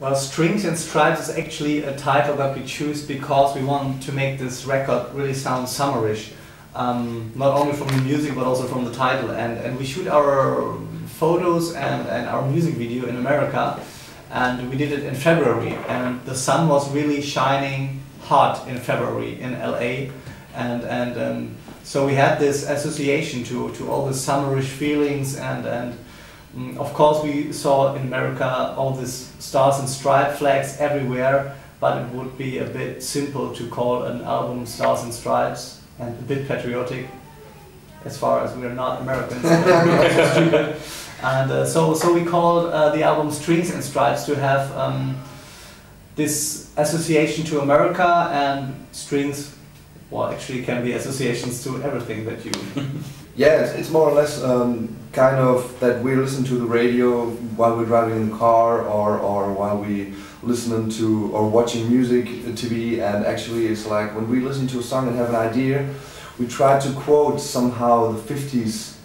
Well, Strings and Stripes is actually a title that we choose because we want to make this record really sound summerish. Not only from the music but also from the title. And we shoot our photos and our music video in America, and we did it in February, and the sun was really shining hot in February in LA, and so we had this association to all the summerish feelings, and of course we saw in America all these stars and stripe flags everywhere, but it would be a bit simple to call an album Stars and Stripes and a bit patriotic, as far as we are not Americans. And so we called the album Strings and Stripes to have this association to America, and strings, well, actually can be associations to everything that you... Yeah, it's more or less kind of that we listen to the radio while we're driving in the car, or while we listening to or watching music TV, and actually it's like when we listen to a song and have an idea, we try to quote somehow the 50s.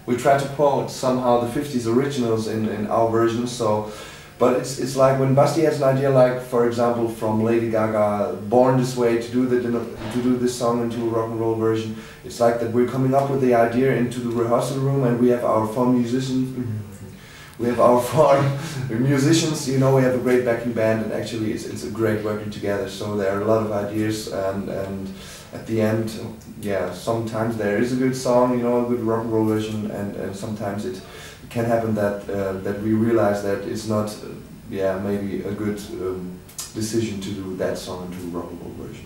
We try to quote somehow the 50s originals in our version. So, but it's like when Basti has an idea, like for example from Lady Gaga, Born This Way, to do this song into a rock and roll version. It's like that we're coming up with the idea into the rehearsal room, and we have our four musicians. We have our four musicians. You know, we have a great backing band, and actually it's a great working together. So there are a lot of ideas, and at the end, yeah, sometimes there is a good song, you know, a good rock and roll version, and sometimes it can happen that that we realize that it's not, yeah, maybe a good decision to do that song into a rock and roll version.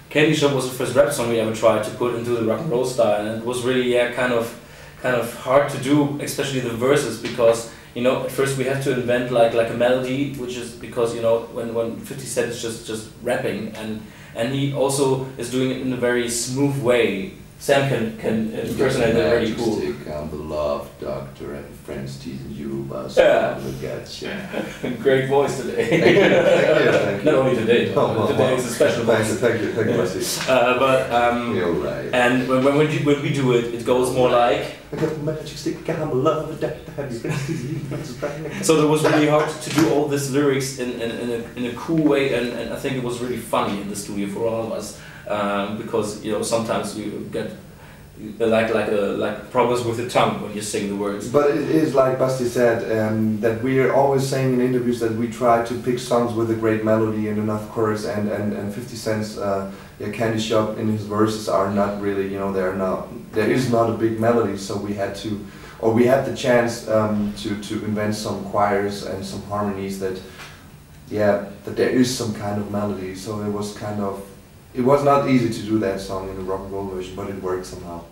Candy Shop was the first rap song we ever tried to put into the rock and roll style, and it was really, yeah, kind of hard to do, especially the verses, because, you know, at first we have to invent like a melody, which is because, you know, when 50 Cent is just rapping, and he also is doing it in a very smooth way. Sam can impersonate it very cool. I'm the love doctor and friends teasing you about Great voice today. Thank you, thank you. Not only today, but today is a special voice. Thank you, Basti. You're right. And when we do it, it goes more like. So it was really hard to do all these lyrics in a cool way, and I think it was really funny in the studio for all of us, because, you know, sometimes you get like problems with the tongue when you sing the words. But it is like Basti said, that we are always saying in interviews that we try to pick songs with a great melody and enough chorus, and 50 Cent's Candy Shop in his verses are not really, you know, there is not a big melody, so we had to, or we had the chance to invent some choirs and some harmonies that, yeah, that there is some kind of melody. So it was not easy to do that song in a rock and roll version, but it worked somehow.